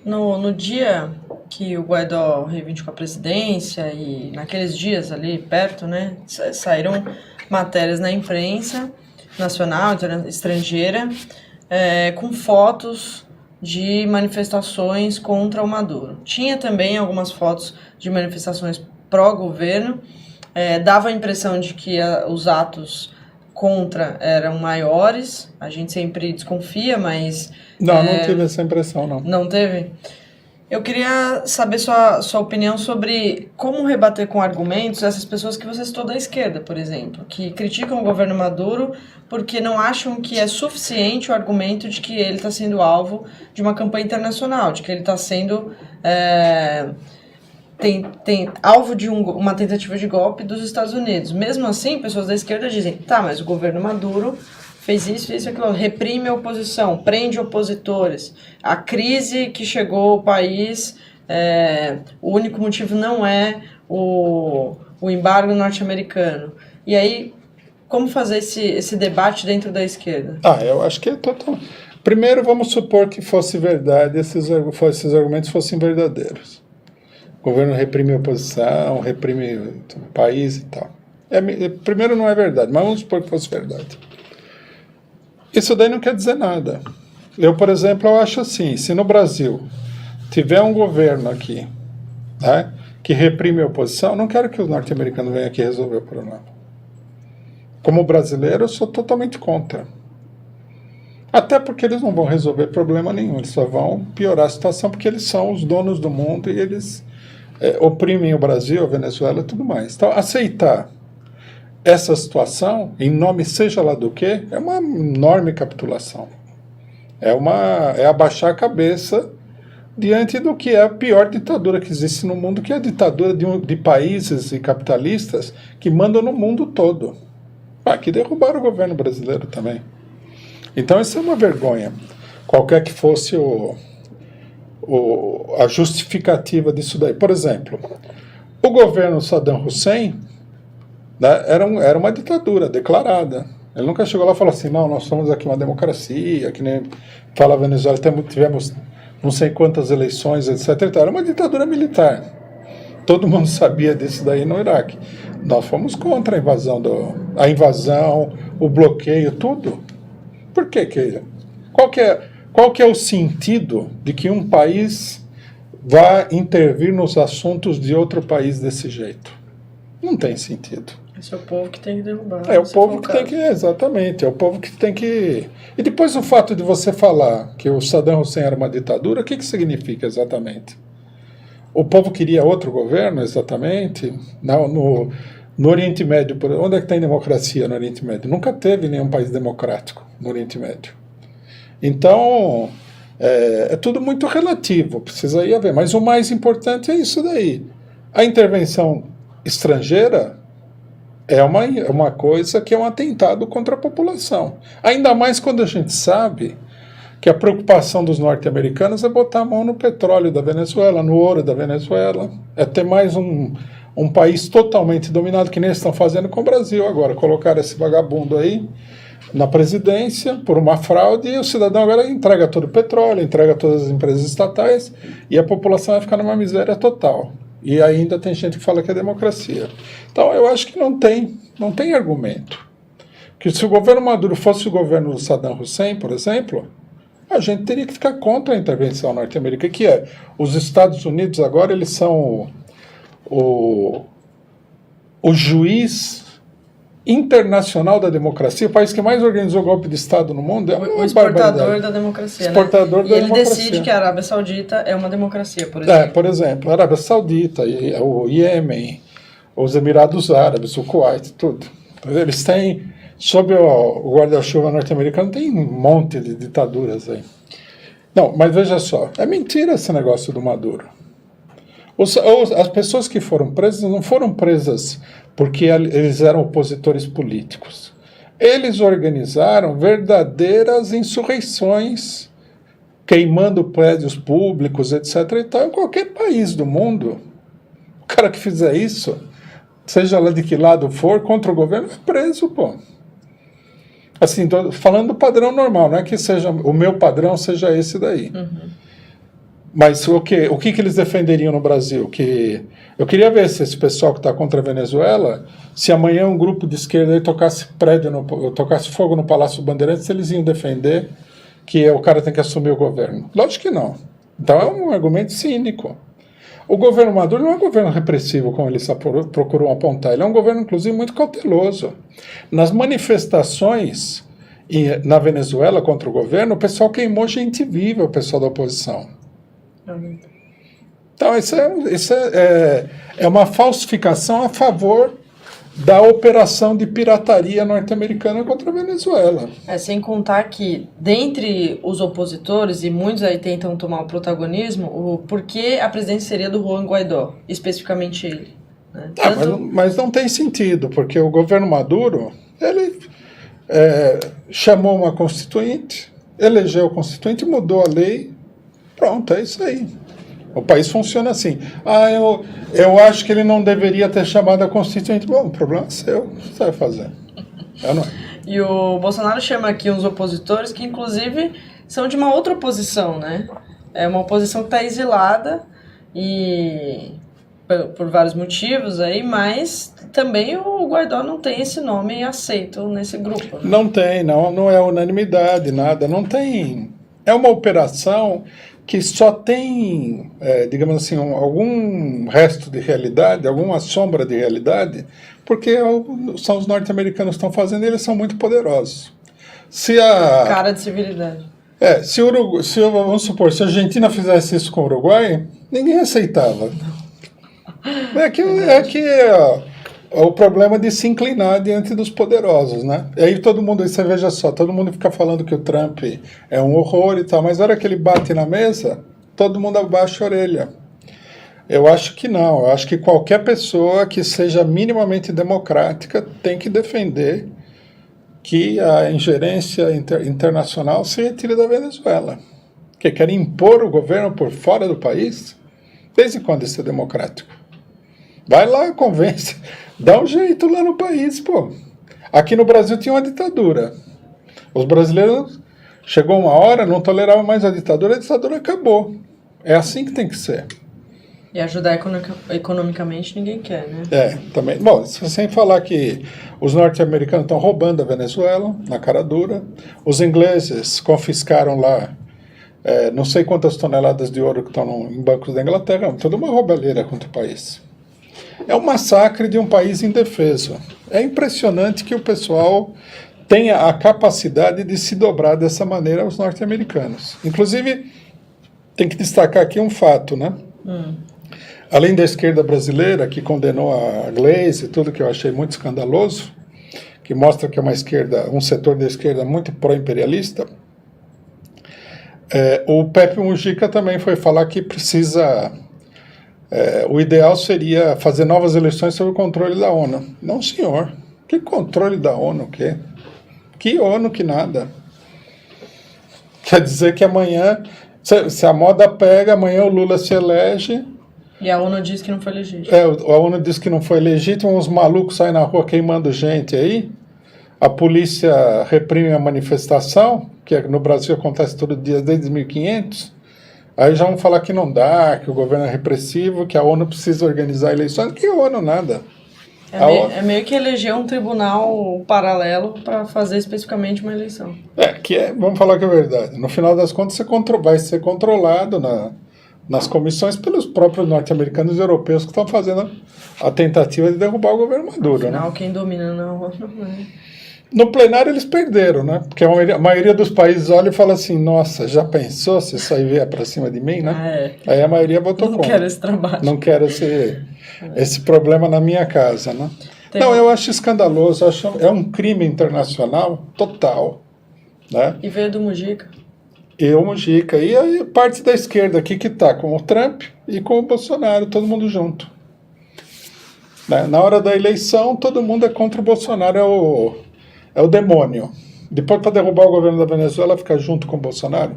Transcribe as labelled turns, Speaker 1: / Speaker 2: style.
Speaker 1: No dia que o Guaidó reivindicou a presidência e naqueles dias ali perto, né, saíram matérias na imprensa nacional, estrangeira, com fotos de manifestações contra o Maduro. Tinha também algumas fotos de manifestações pró-governo, dava a impressão de que os atos contra eram maiores, a gente sempre desconfia, mas...
Speaker 2: Não tive essa impressão, não.
Speaker 1: Não teve? Eu queria saber sua opinião sobre como rebater com argumentos essas pessoas que você citou da esquerda, por exemplo, que criticam o governo Maduro porque não acham que é suficiente o argumento de que ele está sendo alvo de uma campanha internacional, de que ele está sendo alvo de uma tentativa de golpe dos Estados Unidos. Mesmo assim, pessoas da esquerda dizem, tá, mas o governo Maduro fez isso, aquilo, reprime a oposição, prende opositores. A crise que chegou ao país, o único motivo não é o embargo norte-americano. E aí, como fazer esse debate dentro da esquerda?
Speaker 2: Eu acho que é total... Primeiro, vamos supor que fosse verdade, esses argumentos fossem verdadeiros. O governo reprime a oposição, reprime o país e tal. Primeiro, não é verdade, mas vamos supor que fosse verdade. Isso daí não quer dizer nada. Eu, por exemplo, eu acho assim, se no Brasil tiver um governo aqui, né, que reprime a oposição, não quero que os norte-americanos venham aqui resolver o problema. Como brasileiro, eu sou totalmente contra. Até porque eles não vão resolver problema nenhum, eles só vão piorar a situação, porque eles são os donos do mundo e eles oprimem o Brasil, a Venezuela e tudo mais. Então, aceitar essa situação, em nome seja lá do que, é uma enorme capitulação. É abaixar a cabeça diante do que é a pior ditadura que existe no mundo, que é a ditadura de países e capitalistas que mandam no mundo todo. Que derrubaram o governo brasileiro também. Então isso é uma vergonha. Qualquer que fosse a justificativa disso daí. Por exemplo, o governo Saddam Hussein, né, era uma ditadura declarada. Ele nunca chegou lá e falou assim, não, nós somos aqui uma democracia, que nem fala a Venezuela, tivemos não sei quantas eleições, etc. Era uma ditadura militar. Todo mundo sabia disso daí no Iraque. Nós fomos contra a invasão, o bloqueio, tudo. Por quê? Qual que é o sentido de que um país vá intervir nos assuntos de outro país desse jeito? Não tem sentido.
Speaker 1: Esse é o povo que tem que derrubar.
Speaker 2: É o povo que tem que... Exatamente, é o povo que tem que... E depois o fato de você falar que o Saddam Hussein era uma ditadura, o que significa exatamente? O povo queria outro governo, exatamente? No Oriente Médio, onde é que tem democracia no Oriente Médio? Nunca teve nenhum país democrático no Oriente Médio. Então, é tudo muito relativo, precisa ir a ver. Mas o mais importante é isso daí. A intervenção estrangeira é uma coisa que é um atentado contra a população. Ainda mais quando a gente sabe que a preocupação dos norte-americanos é botar a mão no petróleo da Venezuela, no ouro da Venezuela, é ter mais um país totalmente dominado, que nem eles estão fazendo com o Brasil agora. Colocaram esse vagabundo aí na presidência por uma fraude e o cidadão agora entrega todo o petróleo, entrega todas as empresas estatais e a população vai ficar numa miséria total. E ainda tem gente que fala que é democracia. Então eu acho que não tem argumento. Que se o governo Maduro fosse o governo do Saddam Hussein, por exemplo, a gente teria que ficar contra a intervenção norte-americana, que é os Estados Unidos agora, eles são o juiz internacional da democracia, o país que mais organizou golpe de Estado no mundo.
Speaker 1: O exportador da democracia,
Speaker 2: exportador da democracia.
Speaker 1: Ele decide que a Arábia Saudita é uma democracia, por exemplo.
Speaker 2: Por exemplo, a Arábia Saudita, o Iêmen, os Emirados Árabes, o Kuwait, tudo. Eles têm, sob o guarda-chuva norte-americano, tem um monte de ditaduras aí. Não, mas veja só, é mentira esse negócio do Maduro. As pessoas que foram presas não foram presas porque eles eram opositores políticos. Eles organizaram verdadeiras insurreições, queimando prédios públicos, etc. e tal, em qualquer país do mundo. O cara que fizer isso, seja lá de que lado for, contra o governo, é preso, pô. Assim, tô falando do padrão normal, não é que seja o meu padrão seja esse daí.
Speaker 1: Uhum.
Speaker 2: Mas o que eles defenderiam no Brasil? Eu queria ver se esse pessoal que está contra a Venezuela, se amanhã um grupo de esquerda aí tocasse tocasse fogo no Palácio Bandeirantes, eles iam defender que o cara tem que assumir o governo. Lógico que não. Então é um argumento cínico. O governo Maduro não é um governo repressivo, como eles procuram apontar. Ele é um governo, inclusive, muito cauteloso. Nas manifestações na Venezuela contra o governo, o pessoal queimou gente viva, o pessoal da oposição. Então, isso é uma falsificação a favor da operação de pirataria norte-americana contra a Venezuela.
Speaker 1: Sem contar que, dentre os opositores, e muitos aí tentam tomar o protagonismo, o porquê a presidência seria do Juan Guaidó, especificamente ele. Né?
Speaker 2: Mas não tem sentido, porque o governo Maduro, ele chamou uma constituinte, elegeu o constituinte, mudou a lei, pronto, é isso aí. O país funciona assim. Eu acho que ele não deveria ter chamado a constituinte. Bom, o problema é seu, o que você vai fazer?
Speaker 1: E o Bolsonaro chama aqui uns opositores que, inclusive, são de uma outra oposição, né? É uma oposição que está exilada e por vários motivos aí, mas também o Guaidó não tem esse nome aceito nesse grupo. Né?
Speaker 2: Não tem, não é unanimidade, nada, não tem. É uma operação que só tem, digamos assim, algum resto de realidade, alguma sombra de realidade, porque são os norte-americanos que estão fazendo e eles são muito poderosos.
Speaker 1: Cara de civilidade.
Speaker 2: Vamos supor, se a Argentina fizesse isso com o Uruguai, ninguém aceitava. O problema de se inclinar diante dos poderosos, né? E aí você veja só, todo mundo fica falando que o Trump é um horror e tal, mas na hora que ele bate na mesa, todo mundo abaixa a orelha. Eu acho que não, eu acho que qualquer pessoa que seja minimamente democrática tem que defender que a ingerência internacional se retire da Venezuela. Que quer impor o governo por fora do país? Desde quando isso é democrático? Vai lá, convence, dá um jeito lá no país, pô. Aqui no Brasil tinha uma ditadura. Os brasileiros, chegou uma hora, não toleravam mais a ditadura acabou. É assim que tem que ser.
Speaker 1: E ajudar economicamente ninguém quer, né?
Speaker 2: Também. Bom, sem falar que os norte-americanos estão roubando a Venezuela, na cara dura. Os ingleses confiscaram lá não sei quantas toneladas de ouro que estão em bancos da Inglaterra. Toda uma roubalheira contra o país. É um massacre de um país indefeso. É impressionante que o pessoal tenha a capacidade de se dobrar dessa maneira aos norte-americanos. Inclusive, tem que destacar aqui um fato, né? Além da esquerda brasileira, que condenou a Gleisi e tudo, que eu achei muito escandaloso, que mostra que é um setor da esquerda muito pró-imperialista, o Pepe Mujica também foi falar que precisa... o ideal seria fazer novas eleições sob o controle da ONU. Não, senhor. Que controle da ONU, o quê? Que ONU, que nada. Quer dizer que amanhã, se a moda pega, amanhã o Lula se elege...
Speaker 1: E a ONU diz que não foi legítimo.
Speaker 2: A ONU diz que não foi legítimo, os malucos saem na rua queimando gente aí, a polícia reprime a manifestação, que no Brasil acontece todo dia desde 1500, aí já vão falar que não dá, que o governo é repressivo, que a ONU precisa organizar eleições. Que ONU, nada.
Speaker 1: É meio que eleger um tribunal paralelo para fazer especificamente uma eleição.
Speaker 2: Vamos falar que é verdade. No final das contas, vai ser controlado nas comissões pelos próprios norte-americanos e europeus que estão fazendo a tentativa de derrubar o governo Maduro.
Speaker 1: Afinal,
Speaker 2: né?
Speaker 1: Quem domina não é.
Speaker 2: No plenário eles perderam, né? Porque a maioria dos países olha e fala assim, nossa, já pensou se isso aí vier para cima de mim, né? Aí a maioria votou contra.
Speaker 1: Não quero esse trabalho.
Speaker 2: Não quero esse problema na minha casa, né? Eu acho escandaloso, é um crime internacional total, né?
Speaker 1: E veio do Mujica.
Speaker 2: E o Mujica. E aí parte da esquerda aqui que está com o Trump e com o Bolsonaro, todo mundo junto. Na hora da eleição, todo mundo é contra o Bolsonaro, é o demônio. Depois, para derrubar o governo da Venezuela, fica junto com o Bolsonaro.